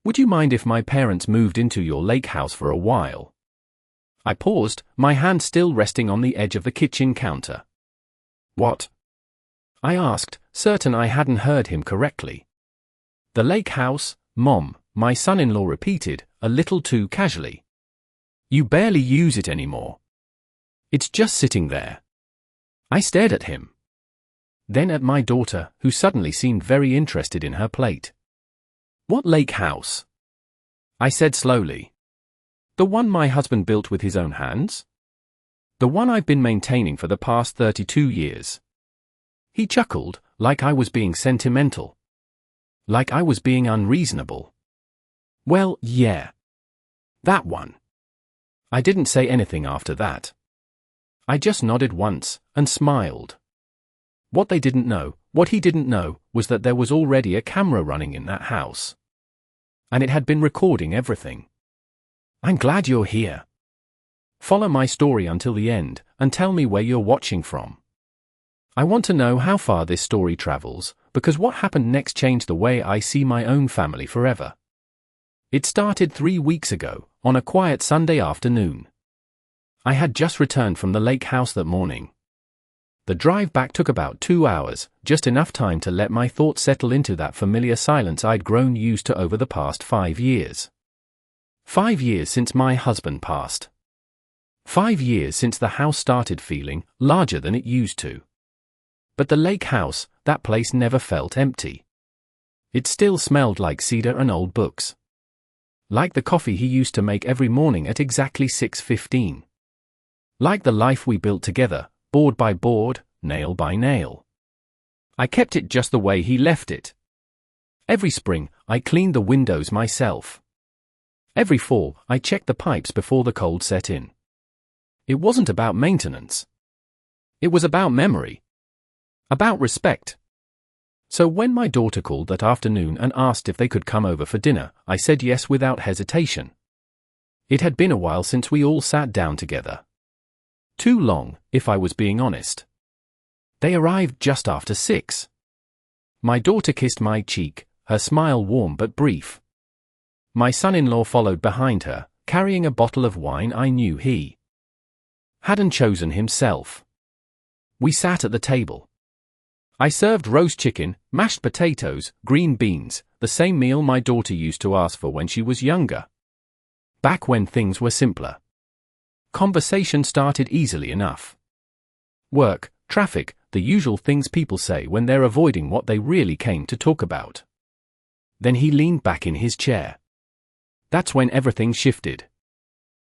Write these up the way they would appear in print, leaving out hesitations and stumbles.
Would you mind if my parents moved into your lake house for a while? I paused, my hand still resting on the edge of the kitchen counter. What? I asked, certain I hadn't heard him correctly. The lake house, Mom, my son-in-law repeated, a little too casually. You barely use it anymore. It's just sitting there. I stared at him. Then at my daughter, who suddenly seemed very interested in her plate. What lake house? I said slowly. The one my husband built with his own hands? The one I've been maintaining for the past 32 years. He chuckled, like I was being sentimental. Like I was being unreasonable. Well, yeah. That one. I didn't say anything after that. I just nodded once, and smiled. What he didn't know, was that there was already a camera running in that house. And it had been recording everything. I'm glad you're here. Follow my story until the end, and tell me where you're watching from. I want to know how far this story travels, because what happened next changed the way I see my own family forever. It started 3 weeks ago, on a quiet Sunday afternoon. I had just returned from the lake house that morning. The drive back took about 2 hours, just enough time to let my thoughts settle into that familiar silence I'd grown used to over the past 5 years. 5 years since my husband passed. 5 years since the house started feeling larger than it used to. But the lake house, that place never felt empty. It still smelled like cedar and old books. Like the coffee he used to make every morning at exactly 6:15. Like the life we built together, board by board, nail by nail. I kept it just the way he left it. Every spring, I cleaned the windows myself. Every fall, I checked the pipes before the cold set in. It wasn't about maintenance. It was about memory. About respect. So when my daughter called that afternoon and asked if they could come over for dinner, I said yes without hesitation. It had been a while since we all sat down together. Too long, if I was being honest. They arrived just after 6. My daughter kissed my cheek, her smile warm but brief. My son-in-law followed behind her, carrying a bottle of wine I knew he hadn't chosen himself. We sat at the table. I served roast chicken, mashed potatoes, green beans, the same meal my daughter used to ask for when she was younger. Back when things were simpler. Conversation started easily enough. Work, traffic, the usual things people say when they're avoiding what they really came to talk about. Then he leaned back in his chair. That's when everything shifted.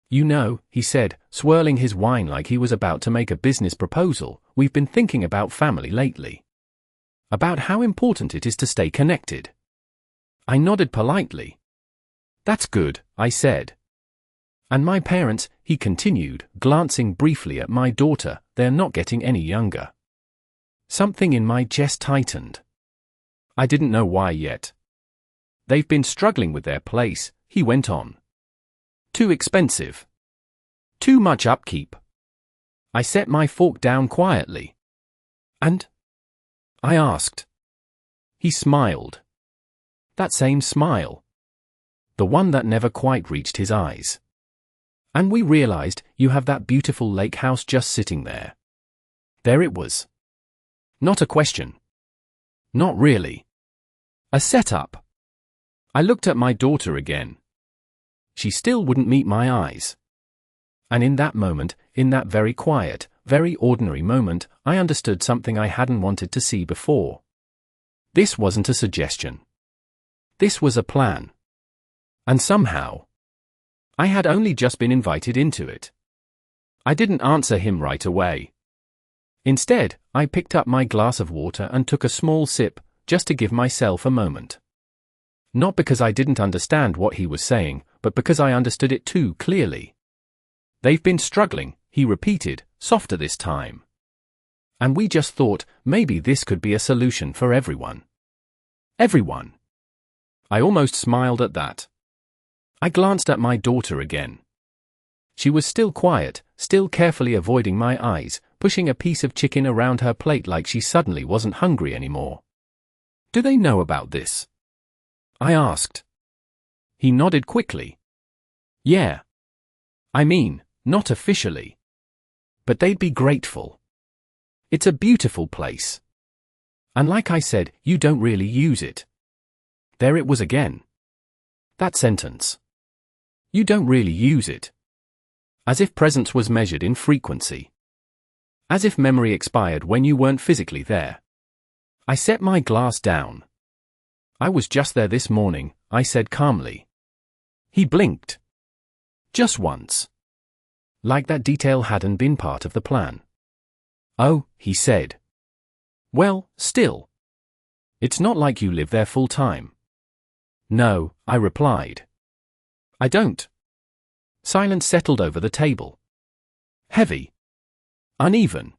You know, he said, swirling his wine like he was about to make a business proposal, we've been thinking about family lately. About how important it is to stay connected. I nodded politely. That's good, I said. And my parents, he continued, glancing briefly at my daughter, they're not getting any younger. Something in my chest tightened. I didn't know why yet. They've been struggling with their place, he went on. Too expensive. Too much upkeep. I set my fork down quietly. And? I asked. He smiled. That same smile. The one that never quite reached his eyes. And we realized, you have that beautiful lake house just sitting there. There it was. Not a question. Not really. A setup. I looked at my daughter again. She still wouldn't meet my eyes. And in that moment, in that very quiet, very ordinary moment, I understood something I hadn't wanted to see before. This wasn't a suggestion. This was a plan. And somehow, I had only just been invited into it. I didn't answer him right away. Instead, I picked up my glass of water and took a small sip, just to give myself a moment. Not because I didn't understand what he was saying, but because I understood it too clearly. They've been struggling, he repeated, softer this time. And we just thought, maybe this could be a solution for everyone. Everyone. I almost smiled at that. I glanced at my daughter again. She was still quiet, still carefully avoiding my eyes, pushing a piece of chicken around her plate like she suddenly wasn't hungry anymore. Do they know about this? I asked. He nodded quickly. Yeah. I mean, not officially. But they'd be grateful. It's a beautiful place. And like I said, you don't really use it. There it was again. That sentence. You don't really use it. As if presence was measured in frequency. As if memory expired when you weren't physically there. I set my glass down. I was just there this morning, I said calmly. He blinked. Just once. Like that detail hadn't been part of the plan. Oh, he said. Well, still. It's not like you live there full time. No, I replied. I don't. Silence settled over the table. Heavy. Uneven.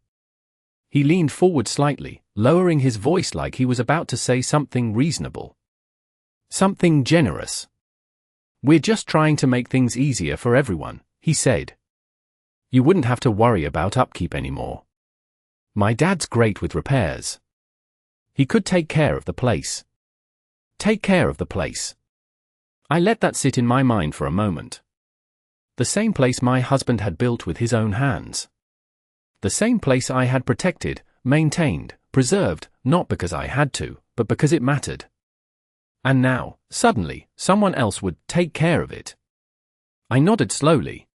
He leaned forward slightly, lowering his voice like he was about to say something reasonable. Something generous. We're just trying to make things easier for everyone, he said. You wouldn't have to worry about upkeep anymore. My dad's great with repairs. He could take care of the place. Take care of the place. I let that sit in my mind for a moment. The same place my husband had built with his own hands. The same place I had protected, maintained, preserved, not because I had to, but because it mattered. And now, suddenly, someone else would take care of it. I nodded slowly.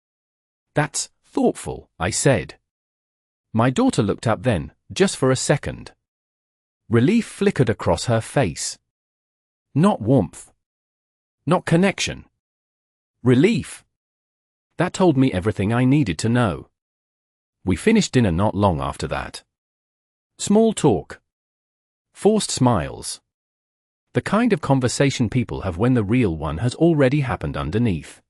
That's thoughtful, I said. My daughter looked up then, just for a second. Relief flickered across her face. Not warmth. Not connection. Relief. That told me everything I needed to know. We finished dinner not long after that. Small talk. Forced smiles. The kind of conversation people have when the real one has already happened underneath.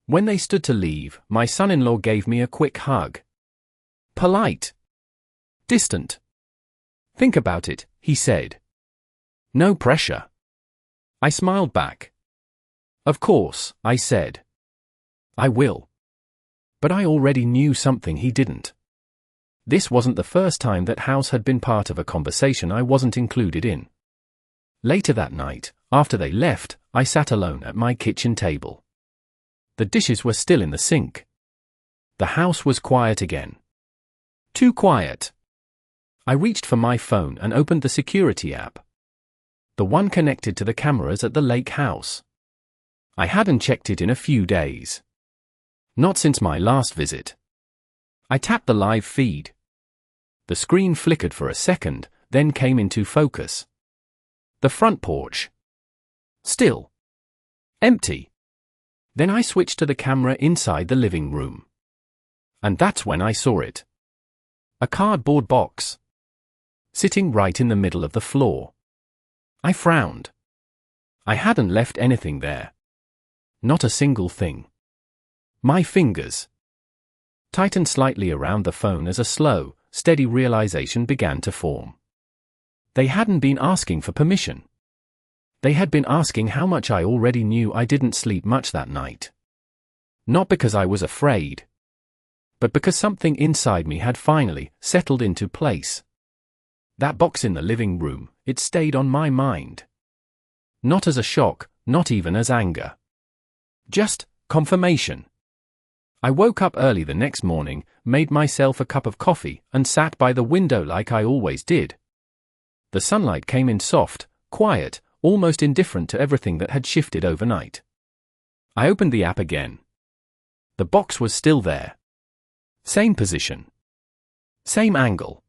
When they stood to leave, my son-in-law gave me a quick hug. Polite. Distant. Think about it, he said. No pressure. I smiled back. Of course, I said. I will. But I already knew something he didn't. This wasn't the first time that house had been part of a conversation I wasn't included in. Later that night, after they left, I sat alone at my kitchen table. The dishes were still in the sink. The house was quiet again. Too quiet. I reached for my phone and opened the security app. The one connected to the cameras at the lake house. I hadn't checked it in a few days. Not since my last visit. I tapped the live feed. The screen flickered for a second, then came into focus. The front porch. Still. Empty. Then I switched to the camera inside the living room. And that's when I saw it. A cardboard box. Sitting right in the middle of the floor. I frowned. I hadn't left anything there. Not a single thing. My fingers tightened slightly around the phone as a slow, steady realization began to form. They hadn't been asking for permission. They had been asking how much I already knew. I didn't sleep much that night. Not because I was afraid, but because something inside me had finally settled into place. That box in the living room, it stayed on my mind. Not as a shock, not even as anger. Just confirmation. I woke up early the next morning, made myself a cup of coffee, and sat by the window like I always did. The sunlight came in soft, quiet, almost indifferent to everything that had shifted overnight. I opened the app again. The box was still there. Same position. Same angle.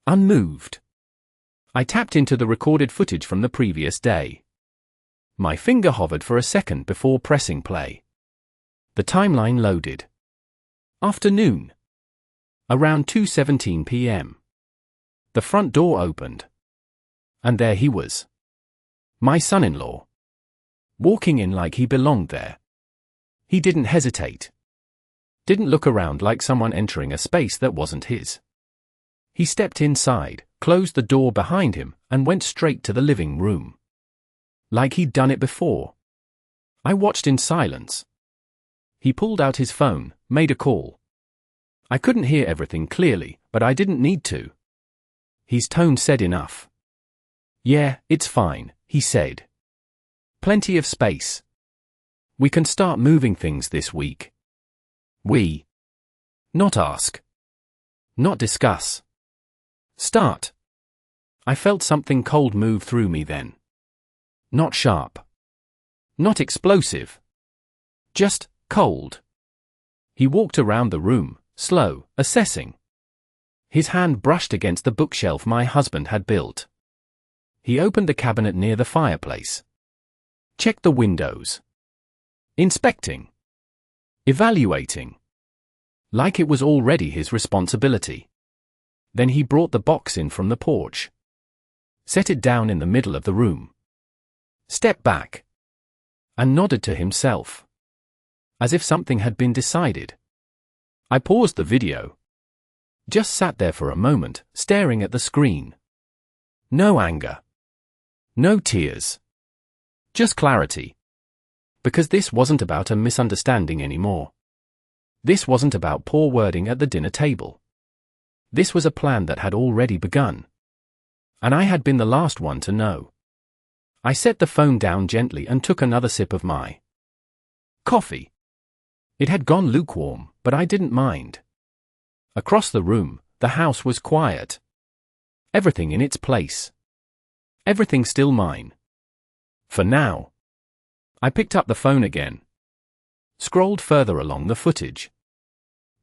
Unmoved. I tapped into the recorded footage from the previous day. My finger hovered for a second before pressing play. The timeline loaded. Afternoon. Around 2:17 p.m. The front door opened. And there he was. My son-in-law. Walking in like he belonged there. He didn't hesitate. Didn't look around like someone entering a space that wasn't his. He stepped inside, closed the door behind him, and went straight to the living room. Like he'd done it before. I watched in silence. He pulled out his phone, made a call. I couldn't hear everything clearly, but I didn't need to. His tone said enough. Yeah, it's fine, he said. Plenty of space. We can start moving things this week. We. Not ask. Not discuss. Start. I felt something cold move through me then. Not sharp. Not explosive. Just cold. He walked around the room, slow, assessing. His hand brushed against the bookshelf my husband had built. He opened the cabinet near the fireplace. Checked the windows. Inspecting. Evaluating. Like it was already his responsibility. Then he brought the box in from the porch. Set it down in the middle of the room. Stepped back. And nodded to himself. As if something had been decided. I paused the video. Just sat there for a moment, staring at the screen. No anger. No tears. Just clarity. Because this wasn't about a misunderstanding anymore. This wasn't about poor wording at the dinner table. This was a plan that had already begun. And I had been the last one to know. I set the phone down gently and took another sip of my coffee. It had gone lukewarm, but I didn't mind. Across the room, the house was quiet. Everything in its place. Everything still mine. For now. I picked up the phone again. Scrolled further along the footage.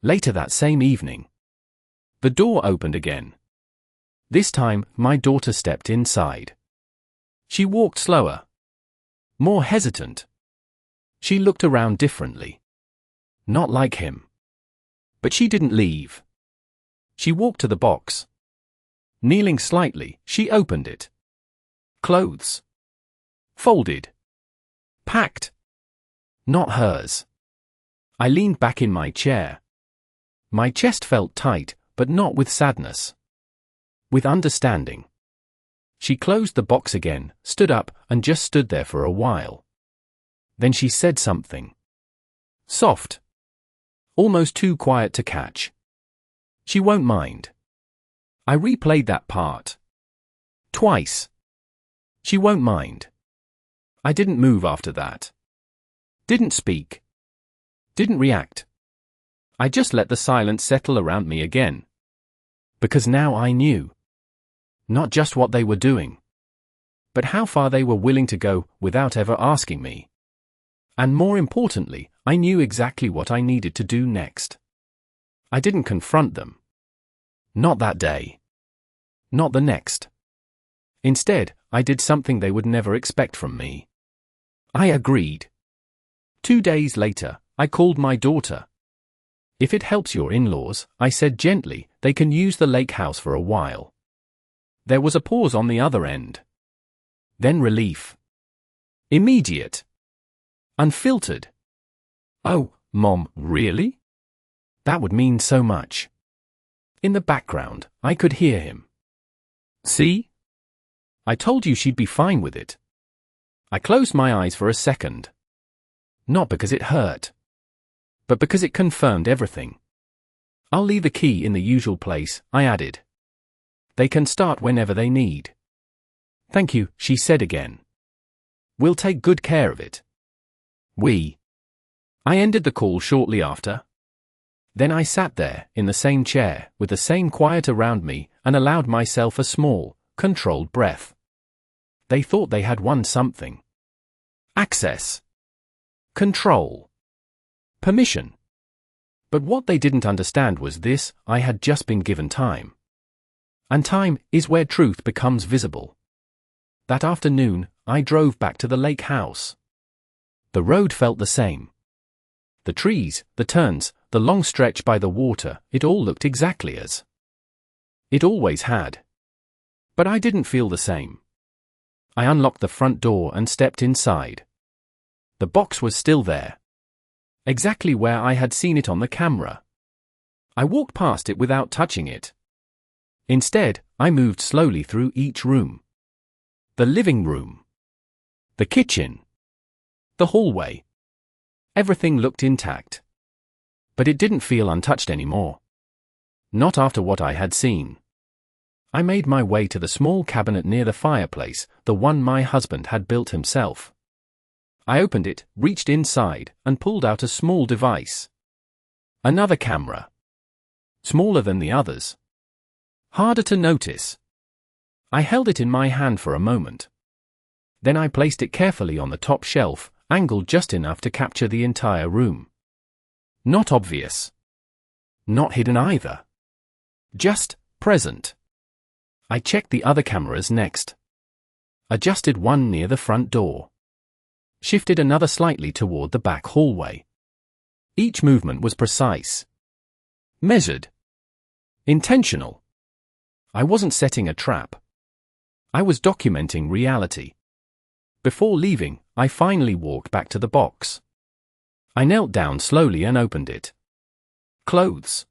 Later that same evening. The door opened again. This time, my daughter stepped inside. She walked slower. More hesitant. She looked around differently. Not like him. But she didn't leave. She walked to the box. Kneeling slightly, she opened it. Clothes. Folded. Packed. Not hers. I leaned back in my chair. My chest felt tight, but not with sadness. With understanding. She closed the box again, stood up, and just stood there for a while. Then she said something. Soft. Almost too quiet to catch. She won't mind. I replayed that part. Twice. She won't mind. I didn't move after that. Didn't speak. Didn't react. I just let the silence settle around me again. Because now I knew. Not just what they were doing. But how far they were willing to go without ever asking me. And more importantly, I knew exactly what I needed to do next. I didn't confront them. Not that day. Not the next. Instead, I did something they would never expect from me. I agreed. 2 days later, I called my daughter. If it helps your in-laws, I said gently, they can use the lake house for a while. There was a pause on the other end. Then relief. Immediate. Unfiltered. Oh, Mom, really? That would mean so much. In the background, I could hear him. See? I told you she'd be fine with it. I closed my eyes for a second. Not because it hurt. But because it confirmed everything. I'll leave the key in the usual place, I added. They can start whenever they need. Thank you, she said again. We'll take good care of it. I ended the call shortly after. Then I sat there, in the same chair, with the same quiet around me, and allowed myself a small, controlled breath. They thought they had won something. Access. Control. Permission. But what they didn't understand was this: I had just been given time. And time is where truth becomes visible. That afternoon, I drove back to the lake house. The road felt the same. The trees, the turns, the long stretch by the water, it all looked exactly as it always had. But I didn't feel the same. I unlocked the front door and stepped inside. The box was still there. Exactly where I had seen it on the camera. I walked past it without touching it. Instead, I moved slowly through each room. The living room. The kitchen. The hallway. Everything looked intact. But it didn't feel untouched anymore. Not after what I had seen. I made my way to the small cabinet near the fireplace, the one my husband had built himself. I opened it, reached inside, and pulled out a small device. Another camera. Smaller than the others. Harder to notice. I held it in my hand for a moment. Then I placed it carefully on the top shelf, angled just enough to capture the entire room. Not obvious. Not hidden either. Just present. I checked the other cameras next. Adjusted one near the front door. Shifted another slightly toward the back hallway. Each movement was precise. Measured. Intentional. I wasn't setting a trap. I was documenting reality. Before leaving, I finally walked back to the box. I knelt down slowly and opened it. Clothes.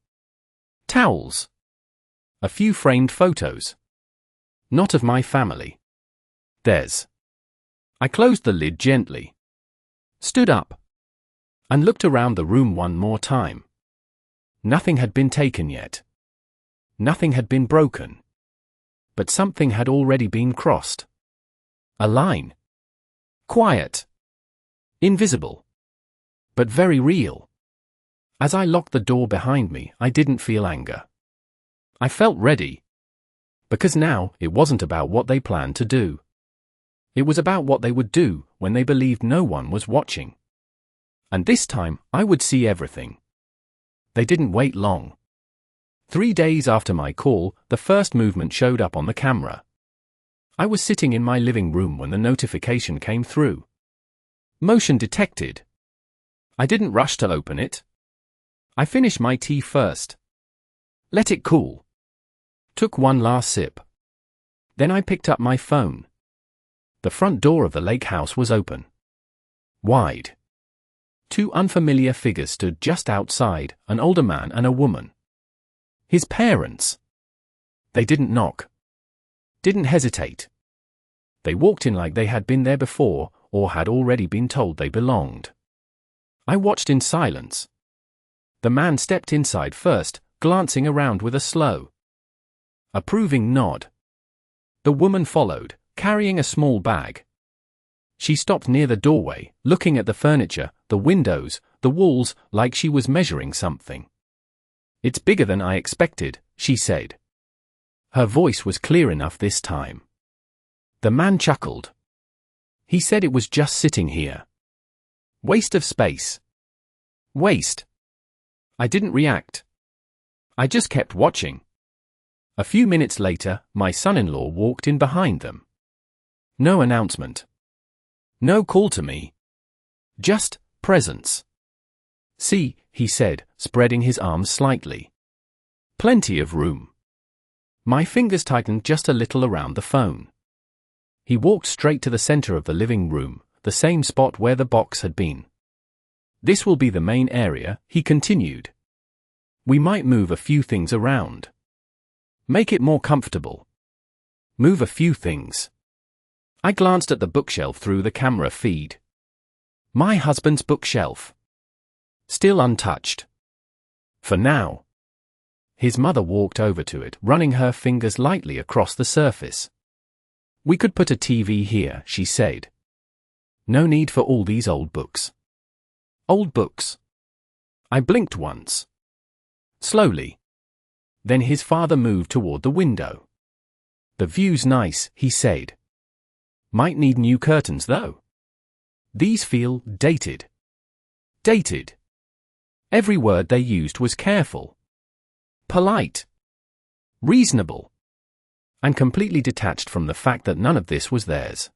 Towels. A few framed photos. Not of my family. Theirs. I closed the lid gently. Stood up. And looked around the room one more time. Nothing had been taken yet. Nothing had been broken. But something had already been crossed. A line. Quiet. Invisible. But very real. As I locked the door behind me, I didn't feel anger. I felt ready. Because now, it wasn't about what they planned to do. It was about what they would do when they believed no one was watching. And this time, I would see everything. They didn't wait long. 3 days after my call, the first movement showed up on the camera. I was sitting in my living room when the notification came through. Motion detected. I didn't rush to open it. I finished my tea first. Let it cool. Took one last sip. Then I picked up my phone. The front door of the lake house was open. Wide. 2 unfamiliar figures stood just outside, an older man and a woman. His parents. They didn't knock. Didn't hesitate. They walked in like they had been there before, or had already been told they belonged. I watched in silence. The man stepped inside first, glancing around with a slow, approving nod. The woman followed, carrying a small bag. She stopped near the doorway, looking at the furniture, the windows, the walls, like she was measuring something. "It's bigger than I expected," she said. Her voice was clear enough this time. The man chuckled. He said it was just sitting here. Waste of space. Waste. I didn't react. I just kept watching. A few minutes later, my son-in-law walked in behind them. No announcement. No call to me. Just presence. "See," he said, spreading his arms slightly. "Plenty of room." My fingers tightened just a little around the phone. He walked straight to the center of the living room, the same spot where the box had been. "This will be the main area," he continued. "We might move a few things around. Make it more comfortable. Move a few things." I glanced at the bookshelf through the camera feed. My husband's bookshelf. Still untouched. For now. His mother walked over to it, running her fingers lightly across the surface. "We could put a TV here," she said. "No need for all these old books." Old books. I blinked once. Slowly. Then his father moved toward the window. "The view's nice," he said. "Might need new curtains though. These feel dated." Dated. Every word they used was careful. Polite. Reasonable. And completely detached from the fact that none of this was theirs.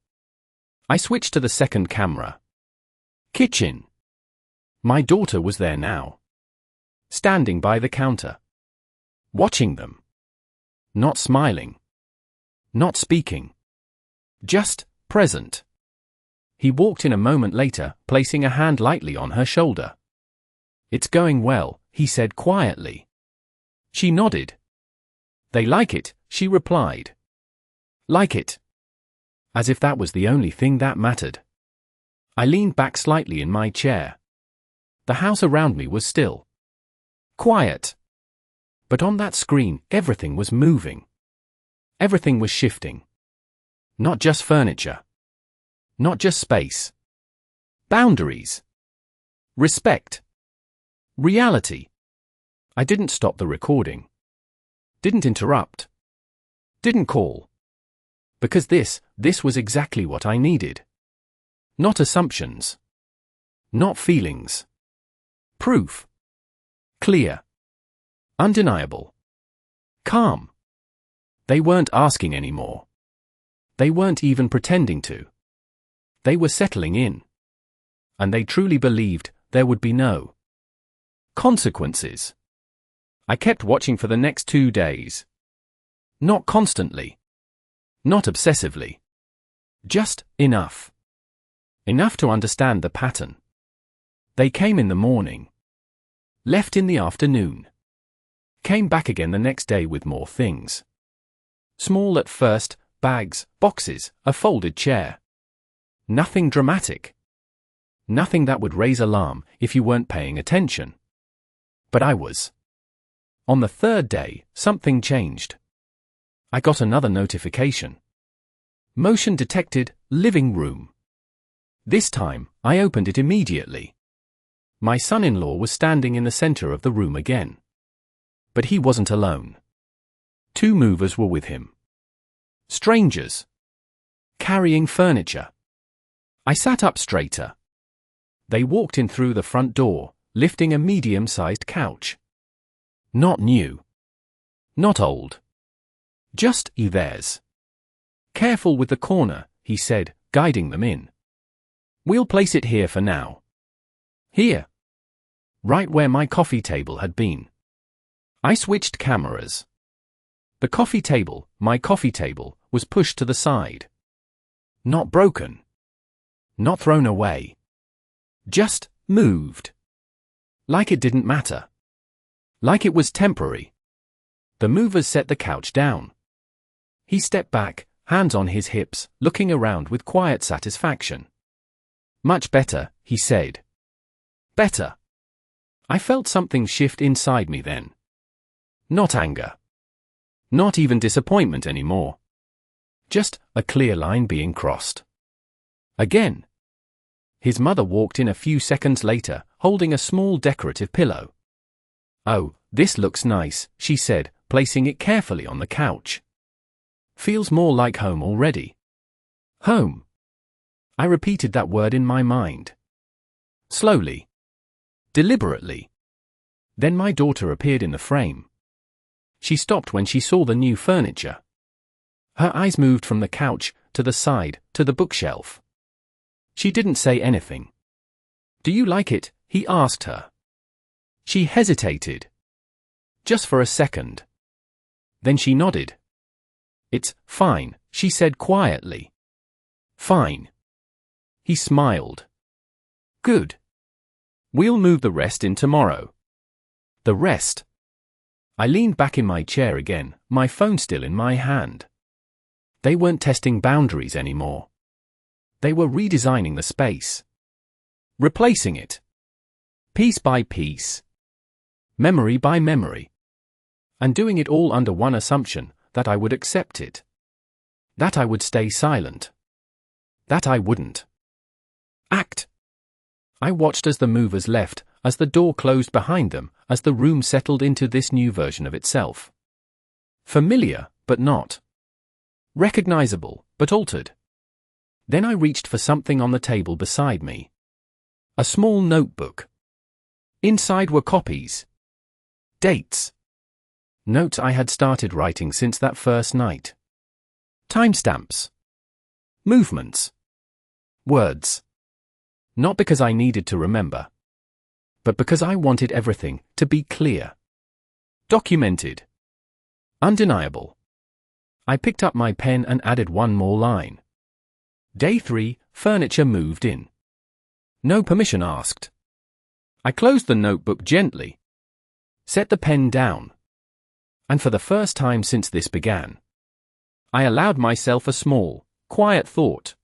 I switched to the second camera. Kitchen. My daughter was there now. Standing by the counter. Watching them. Not smiling. Not speaking. Just present. He walked in a moment later, placing a hand lightly on her shoulder. "It's going well," he said quietly. She nodded. "They like it," she replied. Like it. As if that was the only thing that mattered. I leaned back slightly in my chair. The house around me was still. Quiet. But on that screen, everything was moving. Everything was shifting. Not just furniture. Not just space. Boundaries. Respect. Reality. I didn't stop the recording. Didn't interrupt. Didn't call. Because this was exactly what I needed. Not assumptions. Not feelings. Proof. Clear. Undeniable. Calm. They weren't asking anymore. They weren't even pretending to. They were settling in. And they truly believed there would be no consequences. I kept watching for the next 2 days. Not constantly. Not obsessively. Just enough. Enough to understand the pattern. They came in the morning. Left in the afternoon. Came back again the next day with more things. Small at first, bags, boxes, a folded chair. Nothing dramatic. Nothing that would raise alarm if you weren't paying attention. But I was. On the 3rd day, something changed. I got another notification. Motion detected, living room. This time, I opened it immediately. My son-in-law was standing in the center of the room again. But he wasn't alone. 2 movers were with him. Strangers. Carrying furniture. I sat up straighter. They walked in through the front door, lifting a medium-sized couch. Not new. Not old. Just theirs. Careful with the corner, he said, guiding them in. We'll place it here for now. Here. Right where my coffee table had been. I switched cameras. The coffee table, my coffee table, was pushed to the side. Not broken. Not thrown away. Just moved. Like it didn't matter. Like it was temporary. The movers set the couch down. He stepped back, hands on his hips, looking around with quiet satisfaction. Much better, he said. Better. I felt something shift inside me then. Not anger. Not even disappointment anymore. Just a clear line being crossed. Again. His mother walked in a few seconds later, holding a small decorative pillow. Oh, this looks nice, she said, placing it carefully on the couch. Feels more like home already. Home. I repeated that word in my mind. Slowly. Deliberately. Then my daughter appeared in the frame. She stopped when she saw the new furniture. Her eyes moved from the couch, to the side, to the bookshelf. She didn't say anything. Do you like it? He asked her. She hesitated. Just for a second. Then she nodded. It's fine, she said quietly. Fine. He smiled. Good. We'll move the rest in tomorrow. The rest. I leaned back in my chair again, my phone still in my hand. They weren't testing boundaries anymore. They were redesigning the space. Replacing it. Piece by piece. Memory by memory. And doing it all under one assumption, that I would accept it. That I would stay silent. That I wouldn't act. I watched as the movers left, as the door closed behind them, as the room settled into this new version of itself. Familiar, but not. Recognizable, but altered. Then I reached for something on the table beside me. A small notebook. Inside were copies. Dates. Notes I had started writing since that first night. Timestamps. Movements. Words. Not because I needed to remember, but because I wanted everything to be clear. Documented. Undeniable. I picked up my pen and added one more line. Day 3, furniture moved in. No permission asked. I closed the notebook gently. Set the pen down. And for the first time since this began, I allowed myself a small, quiet thought.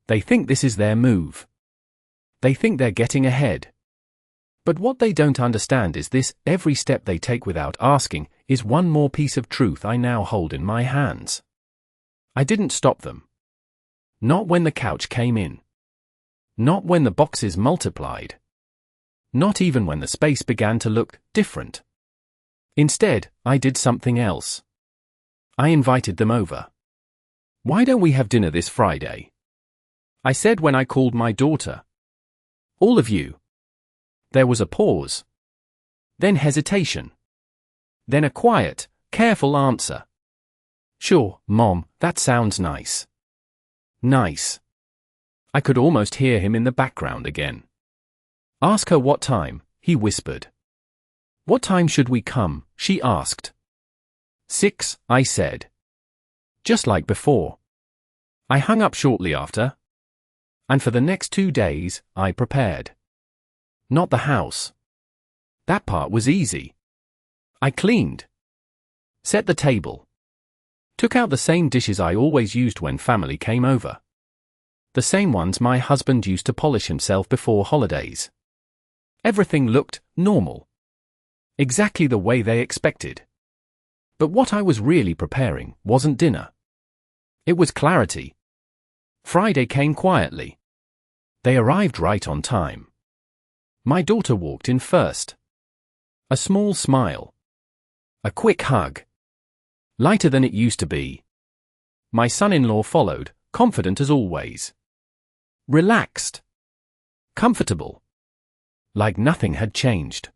They think this is their move. They think they're getting ahead. But what they don't understand is this: every step they take without asking is one more piece of truth I now hold in my hands. I didn't stop them. Not when the couch came in. Not when the boxes multiplied. Not even when the space began to look different. Instead, I did something else. I invited them over. "Why don't we have dinner this Friday?" I said when I called my daughter. "All of you." There was a pause. Then hesitation. Then a quiet, careful answer. "Sure, Mom, that sounds nice." Nice. I could almost hear him in the background again. "Ask her what time," he whispered. "What time should we come?" she asked. 6, I said. Just like before. I hung up shortly after. And for the next 2 days, I prepared. Not the house. That part was easy. I cleaned. Set the table. Took out the same dishes I always used when family came over. The same ones my husband used to polish himself before holidays. Everything looked normal. Exactly the way they expected. But what I was really preparing wasn't dinner. It was clarity. Friday came quietly. They arrived right on time. My daughter walked in first. A small smile. A quick hug. Lighter than it used to be. My son-in-law followed, confident as always. Relaxed. Comfortable. Like nothing had changed.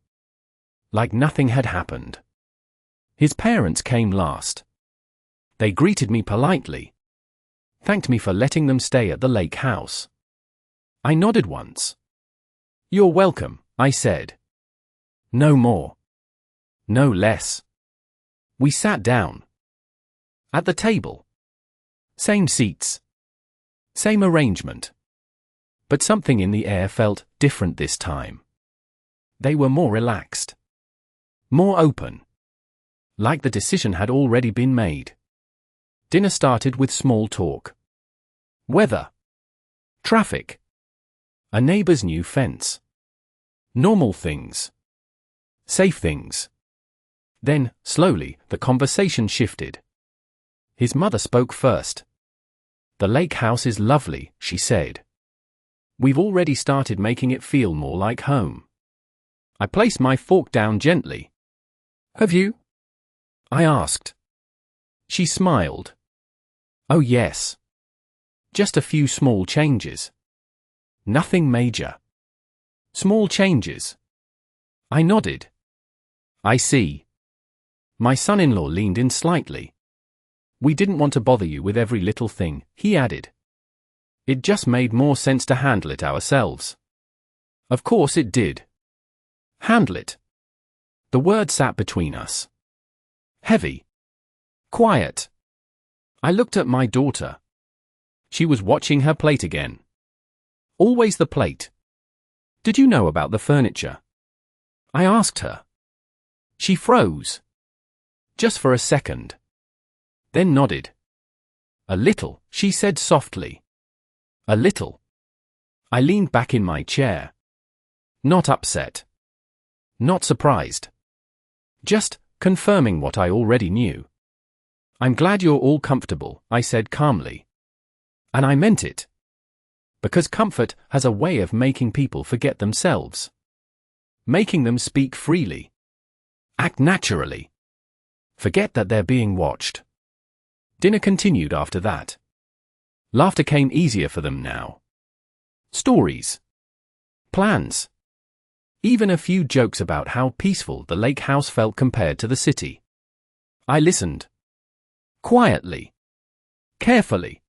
Like nothing had happened. His parents came last. They greeted me politely. Thanked me for letting them stay at the lake house. I nodded once. "You're welcome," I said. No more. No less. We sat down. At the table. Same seats. Same arrangement. But something in the air felt different this time. They were more relaxed. More open. Like the decision had already been made. Dinner started with small talk. Weather. Traffic. A neighbor's new fence. Normal things. Safe things. Then, slowly, the conversation shifted. His mother spoke first. "The lake house is lovely," she said. "We've already started making it feel more like home." I placed my fork down gently. "Have you?" I asked. She smiled. "Oh yes. Just a few small changes. Nothing major. Small changes." I nodded. "I see." My son-in-law leaned in slightly. "We didn't want to bother you with every little thing," he added. "It just made more sense to handle it ourselves." Of course it did. Handle it. The word sat between us. Heavy. Quiet. I looked at my daughter. She was watching her plate again. Always the plate. "Did you know about the furniture?" I asked her. She froze. Just for a second. Then nodded. "A little," she said softly. "A little." I leaned back in my chair. Not upset. Not surprised. Just confirming what I already knew. "I'm glad you're all comfortable," I said calmly. And I meant it. Because comfort has a way of making people forget themselves. Making them speak freely. Act naturally. Forget that they're being watched. Dinner continued after that. Laughter came easier for them now. Stories. Plans. Even a few jokes about how peaceful the lake house felt compared to the city. I listened. Quietly. Carefully.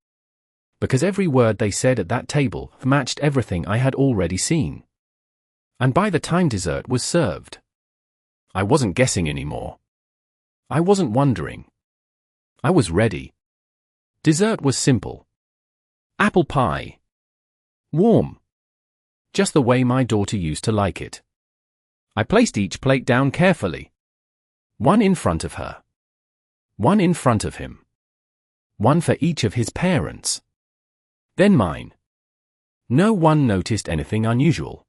Because every word they said at that table matched everything I had already seen. And by the time dessert was served, I wasn't guessing anymore. I wasn't wondering. I was ready. Dessert was simple. Apple pie. Warm. Just the way my daughter used to like it. I placed each plate down carefully. One in front of her. One in front of him. One for each of his parents. Then mine. No one noticed anything unusual.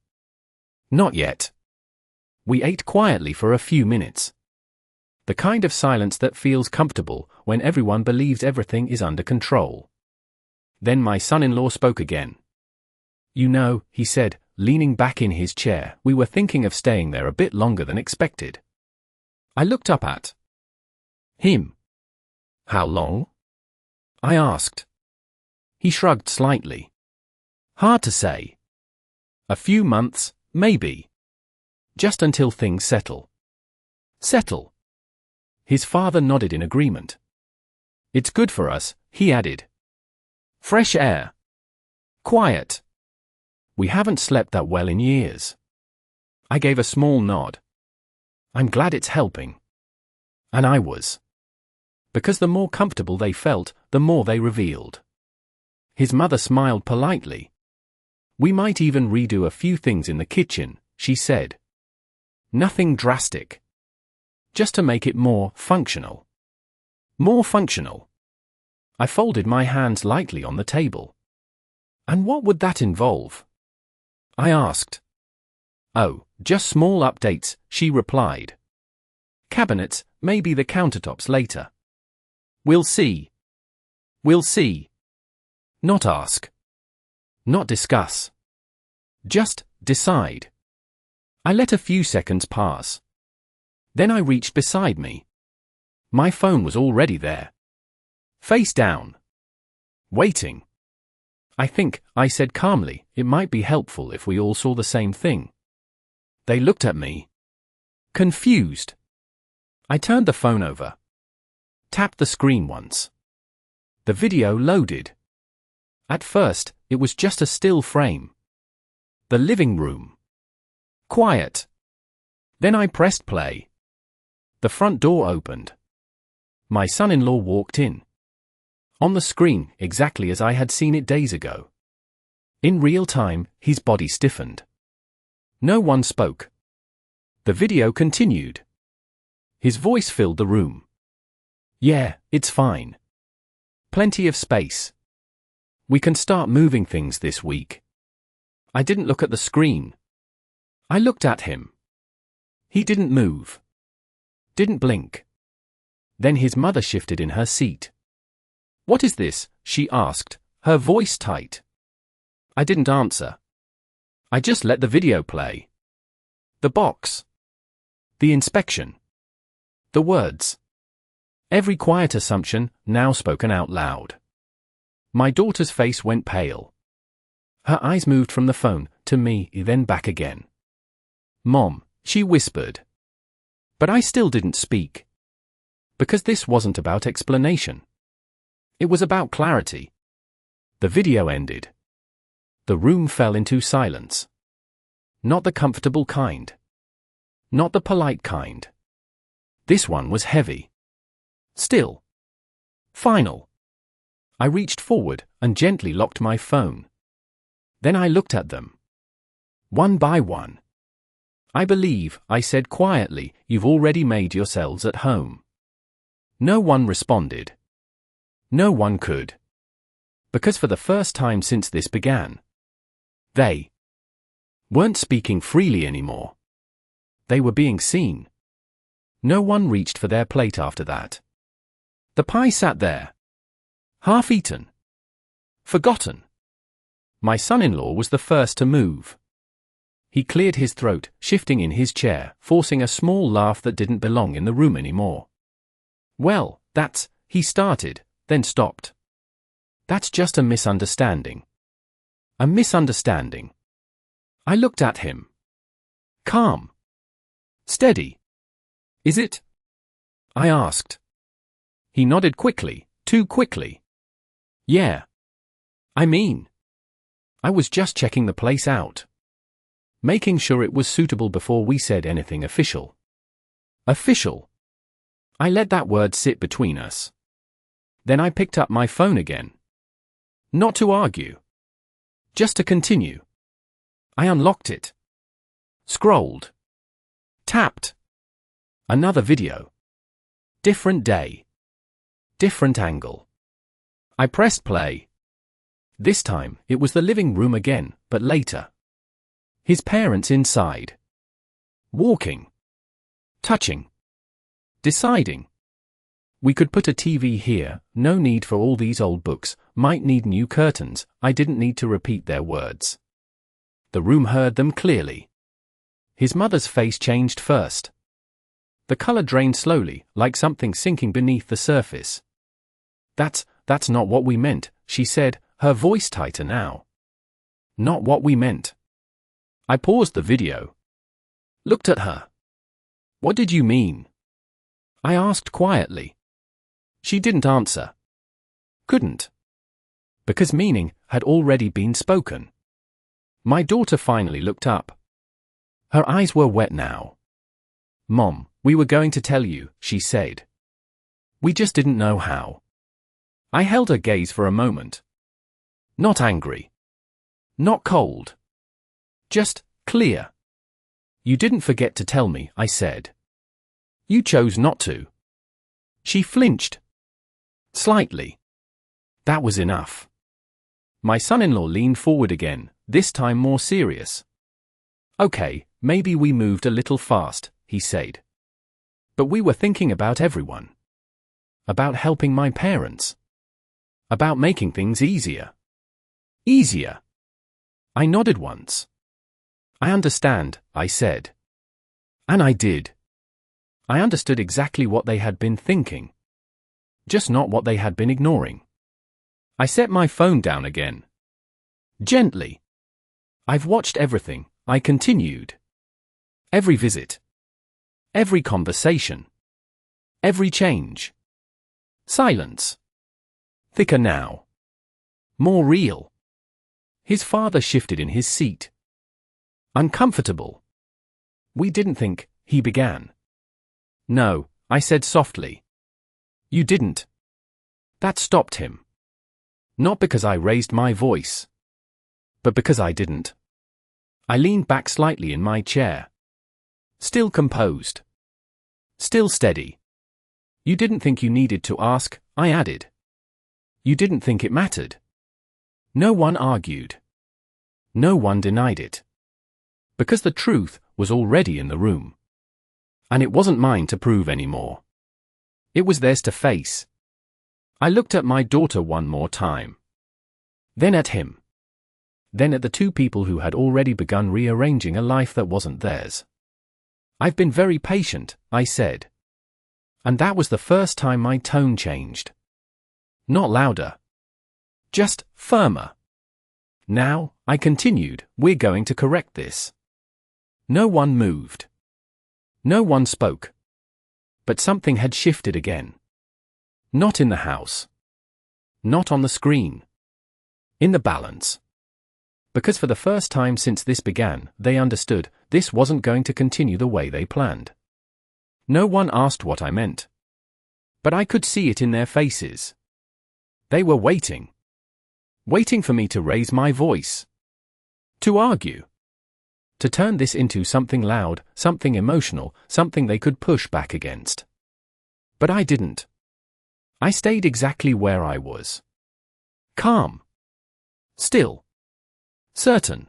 Not yet. We ate quietly for a few minutes. The kind of silence that feels comfortable when everyone believes everything is under control. Then my son-in-law spoke again. You know, he said, leaning back in his chair, we were thinking of staying there a bit longer than expected. I looked up at him. How long? I asked. He shrugged slightly. Hard to say. A few months, maybe. Just until things settle. Settle. His father nodded in agreement. It's good for us, he added. Fresh air. Quiet. We haven't slept that well in years. I gave a small nod. I'm glad it's helping. And I was. Because the more comfortable they felt, the more they revealed. His mother smiled politely. We might even redo a few things in the kitchen, she said. Nothing drastic. Just to make it more functional. More functional. I folded my hands lightly on the table. And what would that involve? I asked. Oh, just small updates, she replied. Cabinets, maybe the countertops later. We'll see. We'll see. Not ask. Not discuss. Just decide. I let a few seconds pass. Then I reached beside me. My phone was already there. Face down. Waiting. I think, I said calmly, it might be helpful if we all saw the same thing. They looked at me. Confused. I turned the phone over. Tapped the screen once. The video loaded. At first, it was just a still frame. The living room. Quiet. Then I pressed play. The front door opened. My son-in-law walked in. On the screen, exactly as I had seen it days ago. In real time, his body stiffened. No one spoke. The video continued. His voice filled the room. Yeah, it's fine. Plenty of space. We can start moving things this week. I didn't look at the screen. I looked at him. He didn't move. Didn't blink. Then his mother shifted in her seat. What is this? She asked, her voice tight. I didn't answer. I just let the video play. The box. The inspection. The words. Every quiet assumption, now spoken out loud. My daughter's face went pale. Her eyes moved from the phone to me, then back again. Mom, she whispered. But I still didn't speak. Because this wasn't about explanation. It was about clarity. The video ended. The room fell into silence. Not the comfortable kind. Not the polite kind. This one was heavy. Still. Final. I reached forward and gently locked my phone. Then I looked at them. One by one. I believe, I said quietly, you've already made yourselves at home. No one responded. No one could. Because for the first time since this began, they weren't speaking freely anymore. They were being seen. No one reached for their plate after that. The pie sat there. Half eaten. Forgotten. My son-in-law was the first to move. He cleared his throat, shifting in his chair, forcing a small laugh that didn't belong in the room anymore. Well, he started, then stopped. That's just a misunderstanding. A misunderstanding. I looked at him. Calm. Steady. Is it? I asked. He nodded quickly, too quickly. Yeah. I was just checking the place out. Making sure it was suitable before we said anything official. Official. I let that word sit between us. Then I picked up my phone again. Not to argue. Just to continue. I unlocked it. Scrolled. Tapped. Another video. Different day. Different angle. I pressed play. This time, it was the living room again, but later. His parents inside. Walking. Touching. Deciding. We could put a TV here, no need for all these old books, might need new curtains, I didn't need to repeat their words. The room heard them clearly. His mother's face changed first. The color drained slowly, like something sinking beneath the surface. That's not what we meant, she said, her voice tighter now. Not what we meant. I paused the video. Looked at her. What did you mean? I asked quietly. She didn't answer. Couldn't. Because meaning had already been spoken. My daughter finally looked up. Her eyes were wet now. Mom, we were going to tell you, she said. We just didn't know how. I held her gaze for a moment. Not angry. Not cold. Just clear. You didn't forget to tell me, I said. You chose not to. She flinched. Slightly. That was enough. My son-in-law leaned forward again, this time more serious. Okay, maybe we moved a little fast, he said. But we were thinking about everyone. About helping my parents. About making things easier. Easier. I nodded once. I understand, I said. And I did. I understood exactly what they had been thinking. Just not what they had been ignoring. I set my phone down again. Gently. I've watched everything, I continued. Every visit. Every conversation. Every change. Silence. Thicker now. More real. His father shifted in his seat. Uncomfortable. We didn't think, he began. No, I said softly. You didn't. That stopped him. Not because I raised my voice. But because I didn't. I leaned back slightly in my chair. Still composed. Still steady. You didn't think you needed to ask, I added. You didn't think it mattered. No one argued. No one denied it. Because the truth was already in the room. And it wasn't mine to prove anymore. It was theirs to face. I looked at my daughter one more time. Then at him. Then at the two people who had already begun rearranging a life that wasn't theirs. I've been very patient, I said. And that was the first time my tone changed. Not louder. Just firmer. Now, I continued, we're going to correct this. No one moved. No one spoke. But something had shifted again. Not in the house. Not on the screen. In the balance. Because for the first time since this began, they understood, this wasn't going to continue the way they planned. No one asked what I meant. But I could see it in their faces. They were waiting. Waiting for me to raise my voice. To argue. To turn this into something loud, something emotional, something they could push back against. But I didn't. I stayed exactly where I was. Calm. Still. Certain.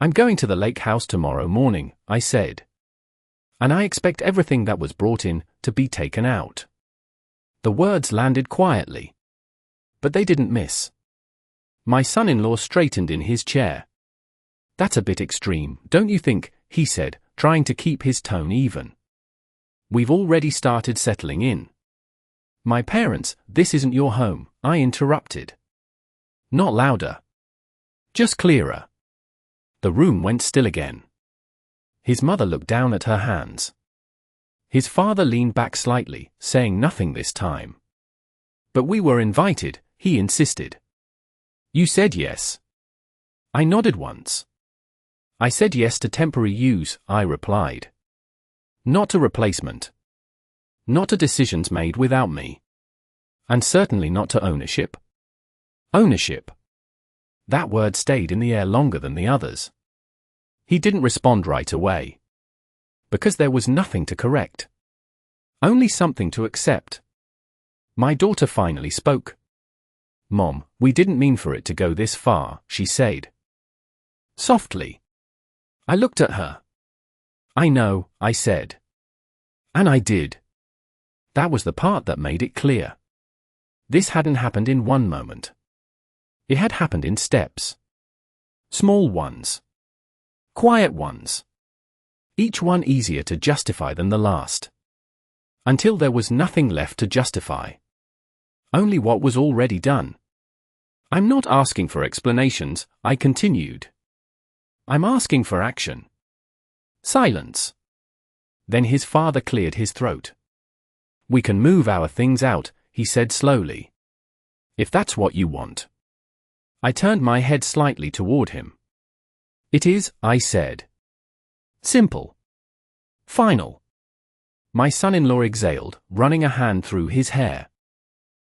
I'm going to the lake house tomorrow morning, I said. And I expect everything that was brought in to be taken out. The words landed quietly. But they didn't miss. My son-in-law straightened in his chair. That's a bit extreme, don't you think, he said, trying to keep his tone even. We've already started settling in. My parents, this isn't your home, I interrupted. Not louder. Just clearer. The room went still again. His mother looked down at her hands. His father leaned back slightly, saying nothing this time. But we were invited, he insisted. You said yes. I nodded once. I said yes to temporary use, I replied. Not to replacement. Not to decisions made without me. And certainly not to ownership. Ownership. That word stayed in the air longer than the others. He didn't respond right away. Because there was nothing to correct. Only something to accept. My daughter finally spoke. Mom, we didn't mean for it to go this far, she said. Softly. I looked at her. I know, I said. And I did. That was the part that made it clear. This hadn't happened in one moment. It had happened in steps. Small ones. Quiet ones. Each one easier to justify than the last. Until there was nothing left to justify. Only what was already done. I'm not asking for explanations, I continued. I'm asking for action. Silence. Then his father cleared his throat. We can move our things out, he said slowly. If that's what you want. I turned my head slightly toward him. It is, I said. Simple. Final. My son-in-law exhaled, running a hand through his hair.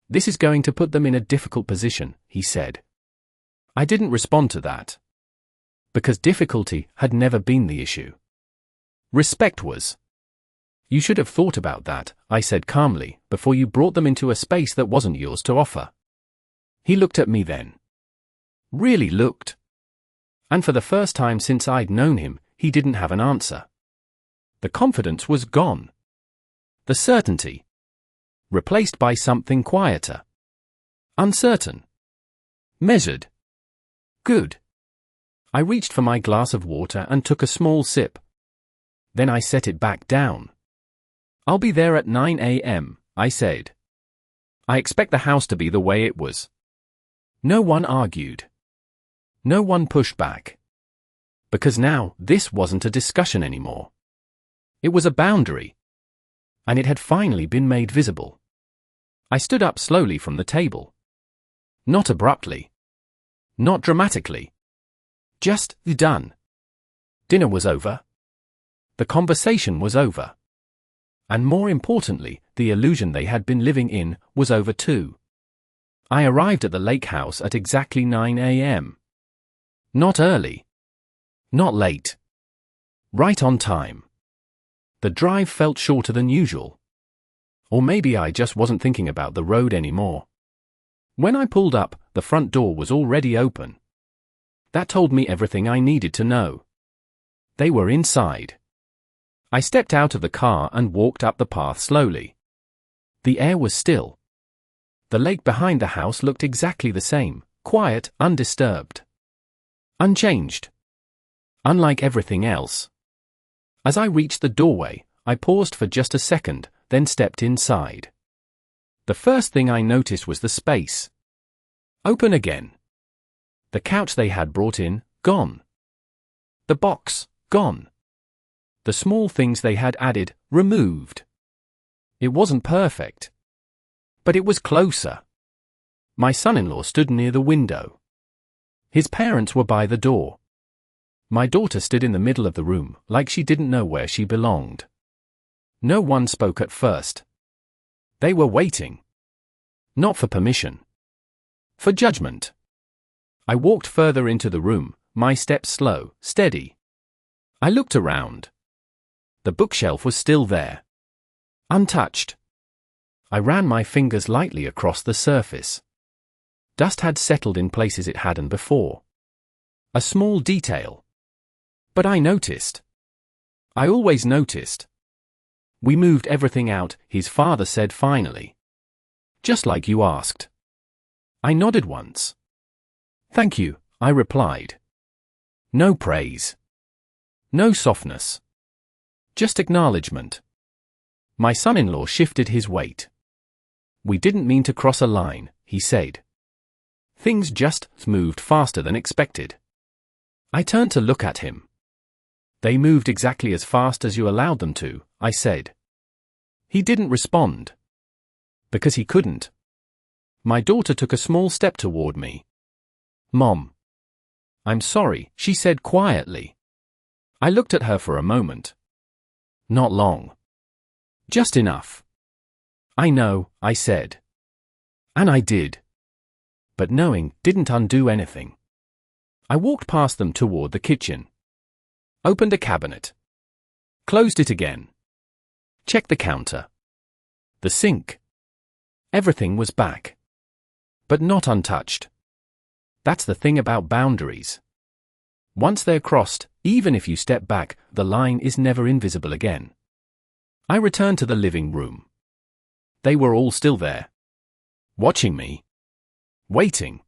This is going to put them in a difficult position, he said. I didn't respond to that. Because difficulty had never been the issue. Respect was. You should have thought about that, I said calmly, before you brought them into a space that wasn't yours to offer. He looked at me then. Really looked. And for the first time since I'd known him, he didn't have an answer. The confidence was gone. The certainty. Replaced by something quieter. Uncertain. Measured. Good. I reached for my glass of water and took a small sip. Then I set it back down. I'll be there at 9 a.m., I said. I expect the house to be the way it was. No one argued. No one pushed back. Because now, this wasn't a discussion anymore. It was a boundary. And it had finally been made visible. I stood up slowly from the table. Not abruptly. Not dramatically. Just done. Dinner was over. The conversation was over. And more importantly, the illusion they had been living in was over too. I arrived at the lake house at exactly 9 a.m. Not early. Not late. Right on time. The drive felt shorter than usual. Or maybe I just wasn't thinking about the road anymore. When I pulled up, the front door was already open. That told me everything I needed to know. They were inside. I stepped out of the car and walked up the path slowly. The air was still. The lake behind the house looked exactly the same, quiet, undisturbed. Unchanged. Unlike everything else. As I reached the doorway, I paused for just a second, then stepped inside. The first thing I noticed was the space. Open again. The couch they had brought in, gone. The box, gone. The small things they had added, removed. It wasn't perfect. But it was closer. My son-in-law stood near the window. His parents were by the door. My daughter stood in the middle of the room, like she didn't know where she belonged. No one spoke at first. They were waiting. Not for permission. For judgment. I walked further into the room, my steps slow, steady. I looked around. The bookshelf was still there. Untouched. I ran my fingers lightly across the surface. Dust had settled in places it hadn't before. A small detail. But I noticed. I always noticed. We moved everything out, his father said finally. Just like you asked. I nodded once. Thank you, I replied. No praise. No softness. Just acknowledgement. My son-in-law shifted his weight. We didn't mean to cross a line, he said. Things just moved faster than expected. I turned to look at him. They moved exactly as fast as you allowed them to, I said. He didn't respond. Because he couldn't. My daughter took a small step toward me. Mom. I'm sorry, she said quietly. I looked at her for a moment. Not long. Just enough. I know, I said. And I did. But knowing didn't undo anything. I walked past them toward the kitchen. Opened a cabinet. Closed it again. Checked the counter. The sink. Everything was back. But not untouched. That's the thing about boundaries. Once they're crossed, even if you step back, the line is never invisible again. I returned to the living room. They were all still there. Watching me. Waiting.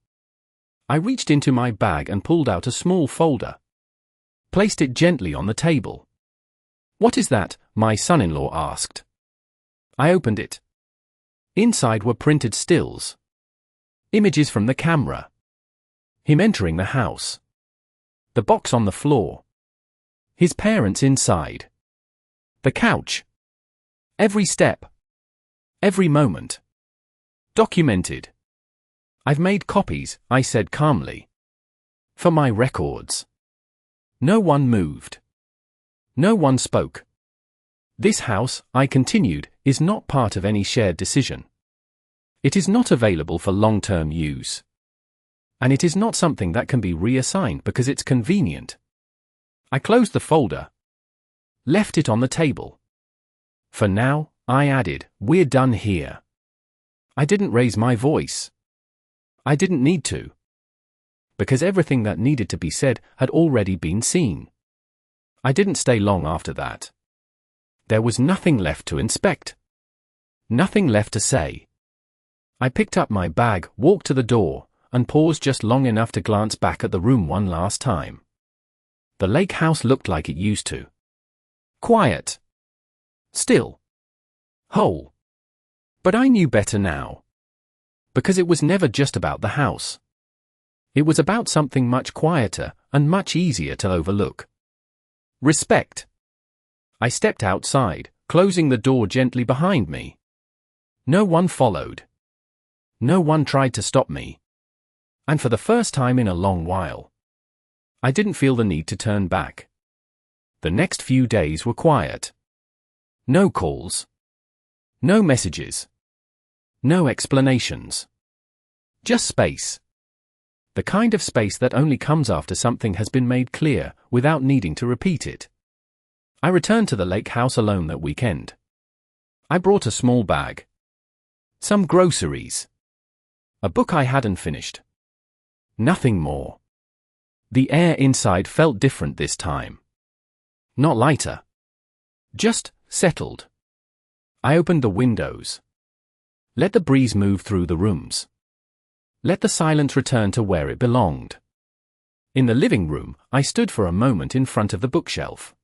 I reached into my bag and pulled out a small folder. placed it gently on the table. "What is that?" my son-in-law asked. I opened it. Inside were printed stills. Images from the camera. Him entering the house. The box on the floor. His parents inside. The couch. Every step. Every moment. Documented. "I've made copies," I said calmly. "For my records." No one moved. No one spoke. "This house," I continued, "is not part of any shared decision. It is not available for long-term use. And it is not something that can be reassigned because it's convenient." I closed the folder. Left it on the table. "For now," I added, "we're done here." I didn't raise my voice. I didn't need to. Because everything that needed to be said had already been seen. I didn't stay long after that. There was nothing left to inspect. Nothing left to say. I picked up my bag, walked to the door, and paused just long enough to glance back at the room one last time. The lake house looked like it used to. Quiet. Still. Whole. But I knew better now. Because it was never just about the house. It was about something much quieter and much easier to overlook. Respect. I stepped outside, closing the door gently behind me. No one followed. No one tried to stop me. And for the first time in a long while, I didn't feel the need to turn back. The next few days were quiet. No calls. No messages. No explanations. Just space. The kind of space that only comes after something has been made clear, without needing to repeat it. I returned to the lake house alone that weekend. I brought a small bag. Some groceries. A book I hadn't finished. Nothing more. The air inside felt different this time. Not lighter. Just settled. I opened the windows. Let the breeze move through the rooms. Let the silence return to where it belonged. In the living room, I stood for a moment in front of the bookshelf.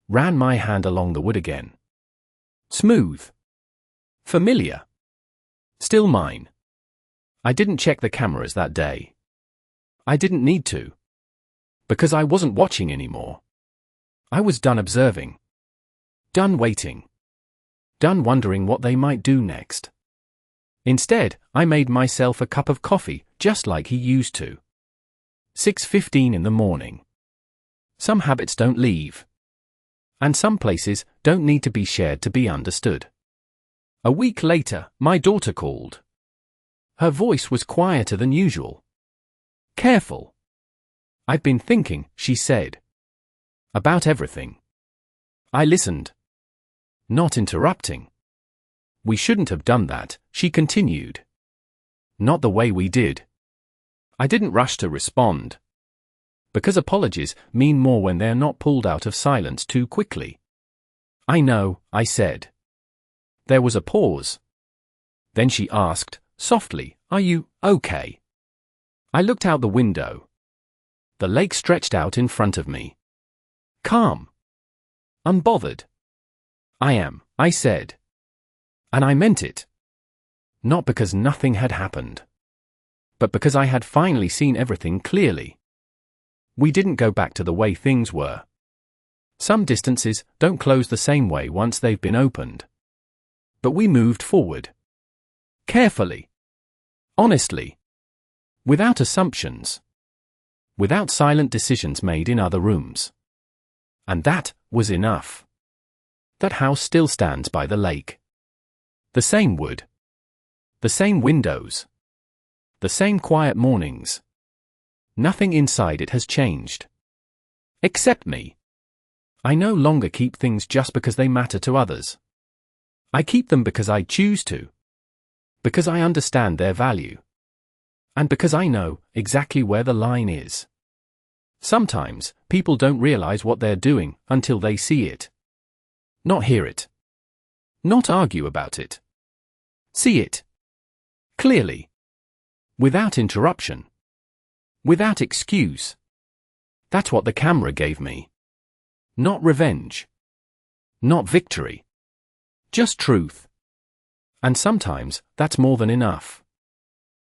Ran my hand along the wood again. Smooth. Familiar. Still mine. I didn't check the cameras that day. I didn't need to. Because I wasn't watching anymore. I was done observing. Done waiting. Done wondering what they might do next. Instead, I made myself a cup of coffee, just like he used to. 6:15 in the morning. Some habits don't leave. And some places don't need to be shared to be understood. A week later, my daughter called. Her voice was quieter than usual. Careful. "I've been thinking," she said. "About everything." I listened. Not interrupting. "We shouldn't have done that," she continued. "Not the way we did." I didn't rush to respond. Because apologies mean more when they're not pulled out of silence too quickly. "I know," I said. There was a pause. Then she asked, softly, "Are you okay?" I looked out the window. The lake stretched out in front of me. Calm. Unbothered. "I am," I said. And I meant it. Not because nothing had happened. But because I had finally seen everything clearly. We didn't go back to the way things were. Some distances don't close the same way once they've been opened. But we moved forward. Carefully. Honestly. Without assumptions. Without silent decisions made in other rooms. And that was enough. That house still stands by the lake. The same wood. The same windows. The same quiet mornings. Nothing inside it has changed. Except me. I no longer keep things just because they matter to others. I keep them because I choose to. Because I understand their value. And because I know exactly where the line is. Sometimes, people don't realize what they're doing until they see it. Not hear it. Not argue about it. See it. Clearly. Without interruption. Without excuse. That's what the camera gave me. Not revenge. Not victory. Just truth. And sometimes, that's more than enough.